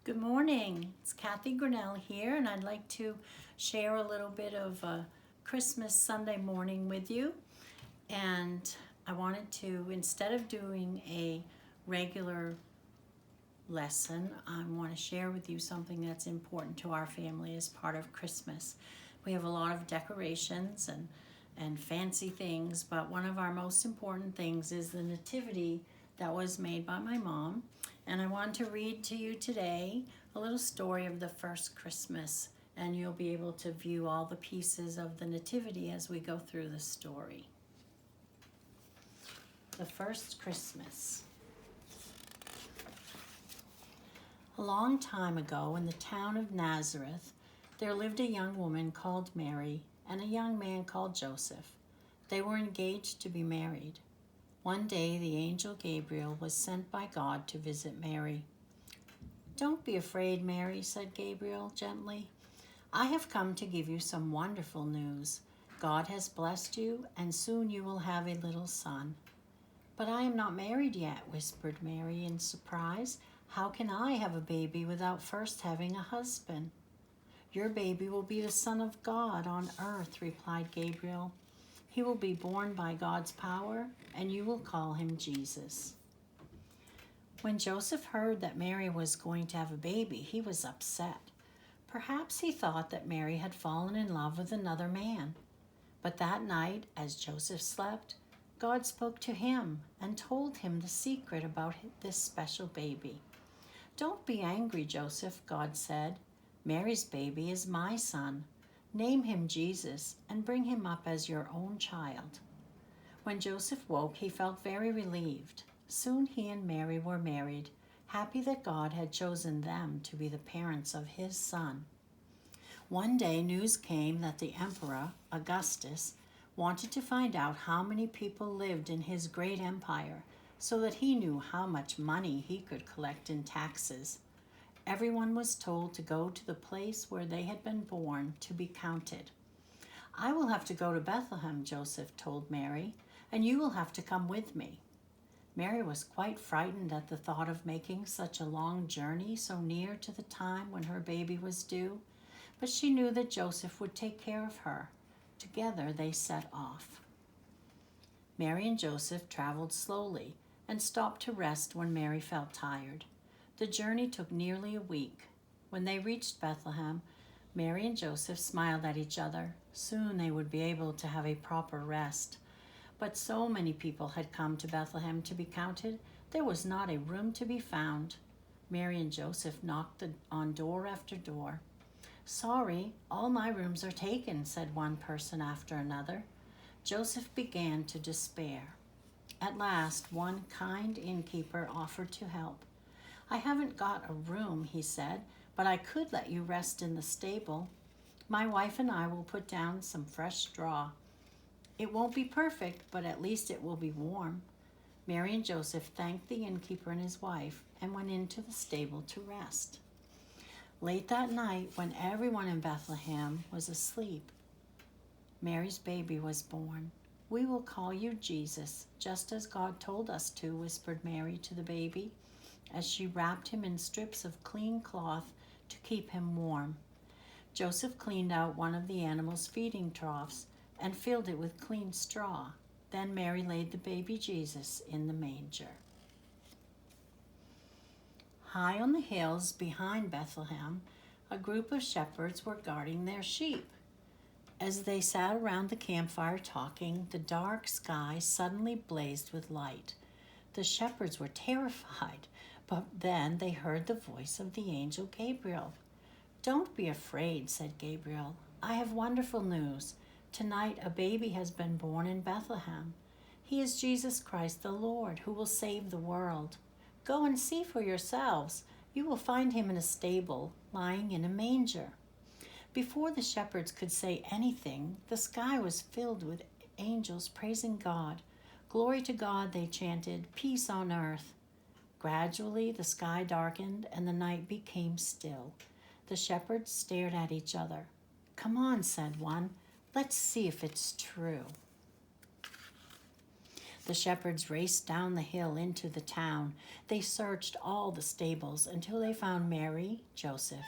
Good morning. It's Cathy Grannell here, and I'd like to share a little bit of Christmas Sunday morning with you. And I wanted to, instead of doing a regular lesson, I want to share with you something that's important to our family as part of Christmas. We have a lot of decorations and fancy things, but one of our most important things is the nativity that was made by my mom. And I want to read to you today a little story of the first Christmas, and you'll be able to view all the pieces of the nativity as we go through the story. The first Christmas. A long time ago in the town of Nazareth, there lived a young woman called Mary and a young man called Joseph. They were engaged to be married. One day the angel Gabriel was sent by God to visit Mary. "Don't be afraid, Mary," said Gabriel gently. "I have come to give you some wonderful news. God has blessed you, and soon you will have a little son." "But I am not married yet," whispered Mary in surprise. "How can I have a baby without first having a husband?" "Your baby will be the Son of God on earth," replied Gabriel. "He will be born by God's power, and you will call him Jesus." When Joseph heard that Mary was going to have a baby, he was upset. Perhaps he thought that Mary had fallen in love with another man. But that night, as Joseph slept, God spoke to him and told him the secret about this special baby. "Don't be angry, Joseph," God said. "Mary's baby is my son. Name him Jesus and bring him up as your own child." When Joseph woke, he felt very relieved. Soon he and Mary were married, happy that God had chosen them to be the parents of his son. One day news came that the emperor, Augustus, wanted to find out how many people lived in his great empire so that he knew how much money he could collect in taxes. Everyone was told to go to the place where they had been born to be counted. "I will have to go to Bethlehem," Joseph told Mary, "and you will have to come with me." Mary was quite frightened at the thought of making such a long journey so near to the time when her baby was due, but she knew that Joseph would take care of her. Together they set off. Mary and Joseph traveled slowly and stopped to rest when Mary felt tired. The journey took nearly a week. When they reached Bethlehem, Mary and Joseph smiled at each other. Soon they would be able to have a proper rest. But so many people had come to Bethlehem to be counted, there was not a room to be found. Mary and Joseph knocked on door after door. "Sorry, all my rooms are taken," said one person after another. Joseph began to despair. At last, one kind innkeeper offered to help. "I haven't got a room," he said, "but I could let you rest in the stable. My wife and I will put down some fresh straw. It won't be perfect, but at least it will be warm." Mary and Joseph thanked the innkeeper and his wife and went into the stable to rest. Late that night, when everyone in Bethlehem was asleep, Mary's baby was born. "We will call you Jesus, just as God told us to," whispered Mary to the baby, as she wrapped him in strips of clean cloth to keep him warm. Joseph cleaned out one of the animal's feeding troughs and filled it with clean straw. Then Mary laid the baby Jesus in the manger. High on the hills behind Bethlehem, a group of shepherds were guarding their sheep. As they sat around the campfire talking, the dark sky suddenly blazed with light. The shepherds were terrified, but then they heard the voice of the angel Gabriel. "Don't be afraid," said Gabriel. "I have wonderful news. Tonight a baby has been born in Bethlehem. He is Jesus Christ the Lord, who will save the world. Go and see for yourselves. You will find him in a stable, lying in a manger." Before the shepherds could say anything, the sky was filled with angels praising God. "Glory to God," they chanted, "peace on earth." Gradually the sky darkened and the night became still. The shepherds stared at each other. "Come on," said one. "Let's see if it's true." The shepherds raced down the hill into the town. They searched all the stables until they found Mary, Joseph,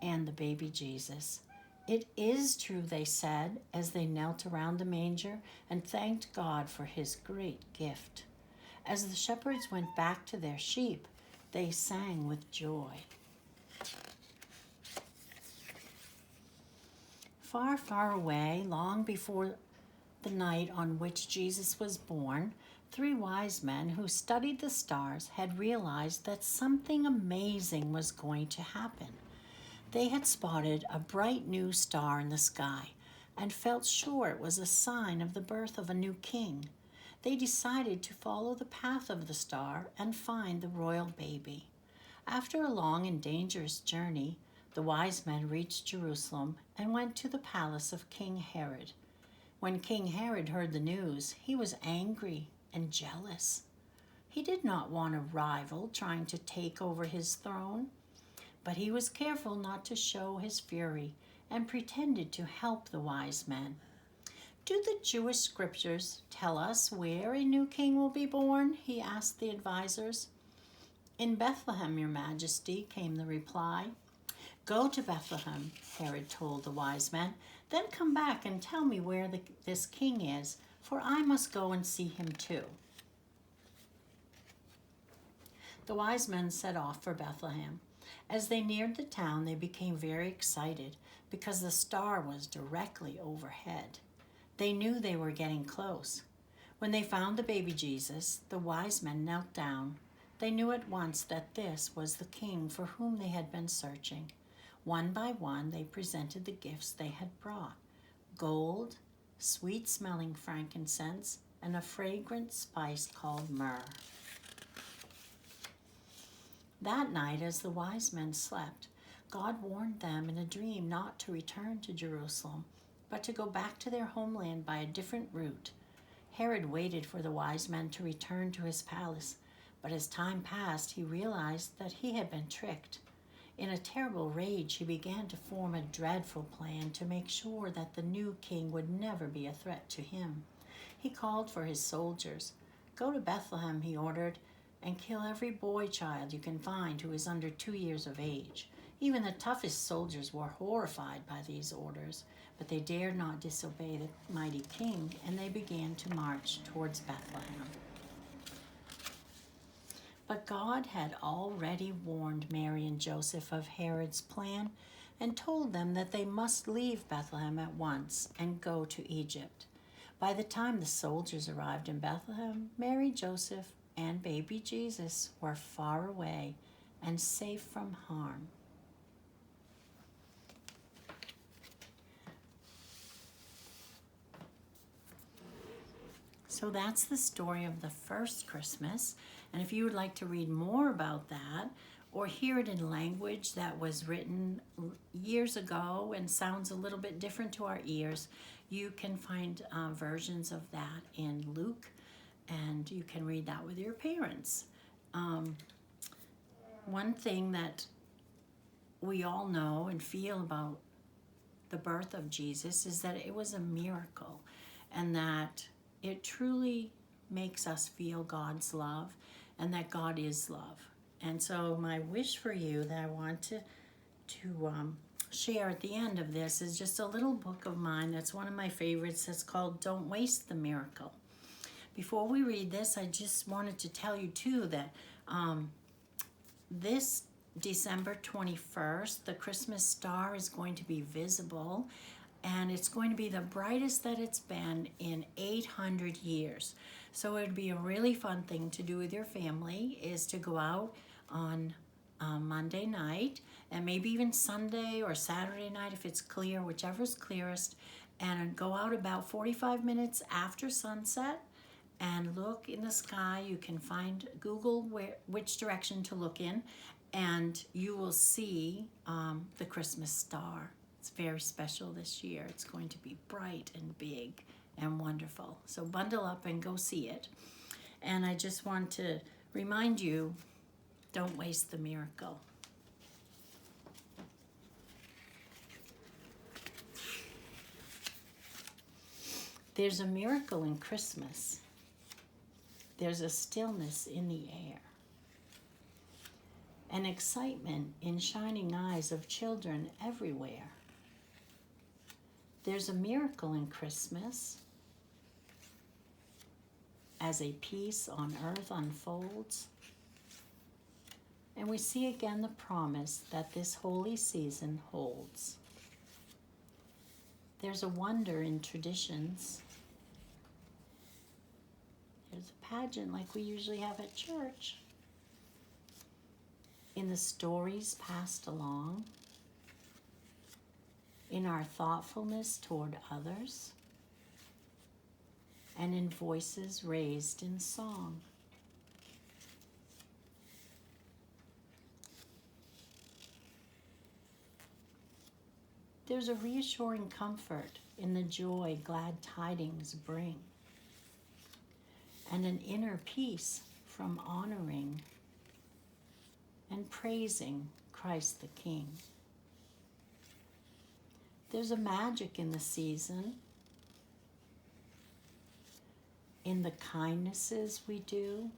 and the baby Jesus. "It is true," they said as they knelt around the manger and thanked God for his great gift. As the shepherds went back to their sheep, they sang with joy. Far, far away, long before the night on which Jesus was born, 3 wise men who studied the stars had realized that something amazing was going to happen. They had spotted a bright new star in the sky and felt sure it was a sign of the birth of a new king. They decided to follow the path of the star and find the royal baby. After a long and dangerous journey, the wise men reached Jerusalem and went to the palace of King Herod. When King Herod heard the news, he was angry and jealous. He did not want a rival trying to take over his throne, but he was careful not to show his fury and pretended to help the wise men. "Do the Jewish scriptures tell us where a new king will be born?" he asked the advisors. "In Bethlehem, your majesty," came the reply. "Go to Bethlehem," Herod told the wise men. "Then come back and tell me where this king is, for I must go and see him too." The wise men set off for Bethlehem. As they neared the town, they became very excited because the star was directly overhead. They knew they were getting close. When they found the baby Jesus, the wise men knelt down. They knew at once that this was the king for whom they had been searching. One by one, they presented the gifts they had brought: gold, sweet-smelling frankincense, and a fragrant spice called myrrh. That night, as the wise men slept, God warned them in a dream not to return to Jerusalem, but to go back to their homeland by a different route. Herod waited for the wise men to return to his palace, but as time passed, he realized that he had been tricked. In a terrible rage, he began to form a dreadful plan to make sure that the new king would never be a threat to him. He called for his soldiers. "Go to Bethlehem," he ordered, "and kill every boy child you can find who is under 2 years of age." Even the toughest soldiers were horrified by these orders, but they dared not disobey the mighty king, and they began to march towards Bethlehem. But God had already warned Mary and Joseph of Herod's plan and told them that they must leave Bethlehem at once and go to Egypt. By the time the soldiers arrived in Bethlehem, Mary, Joseph, and baby Jesus were far away and safe from harm. So that's the story of the first Christmas. And if you would like to read more about that or hear it in language that was written years ago and sounds a little bit different to our ears, you can find versions of that in Luke, and you can read that with your parents. One thing that we all know and feel about the birth of Jesus is that it was a miracle, and that it truly makes us feel God's love, and that God is love. And so my wish for you that I want to share at the end of this is just a little book of mine that's one of my favorites. That's called "Don't Waste the Miracle." Before we read this, I just wanted to tell you too that this December 21st, the Christmas star is going to be visible, and it's going to be the brightest that it's been in 800 years. So it would be a really fun thing to do with your family is to go out on Monday night, and maybe even Sunday or Saturday night if it's clear, whichever's clearest, and go out about 45 minutes after sunset and look in the sky. You can Google which direction to look in, and you will see the Christmas star. It's very special this year. It's going to be bright and big and wonderful. So bundle up and go see it. And I just want to remind you, don't waste the miracle. There's a miracle in Christmas. There's a stillness in the air, an excitement in shining eyes of children everywhere. There's a miracle in Christmas as a peace on earth unfolds. And we see again the promise that this holy season holds. There's a wonder in traditions. There's a pageant like we usually have at church. In the stories passed along, in our thoughtfulness toward others, and in voices raised in song. There's a reassuring comfort in the joy glad tidings bring, and an inner peace from honoring and praising Christ the King. There's a magic in the season, in the kindnesses we do,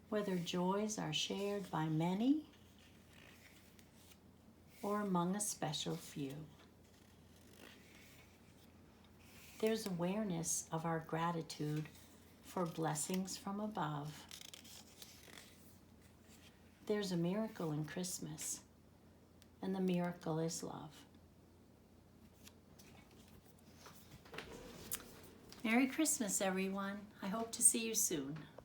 whether joys are shared by many or among a special few. There's awareness of our gratitude for blessings from above. There's a miracle in Christmas, and the miracle is love. Merry Christmas, everyone. I hope to see you soon.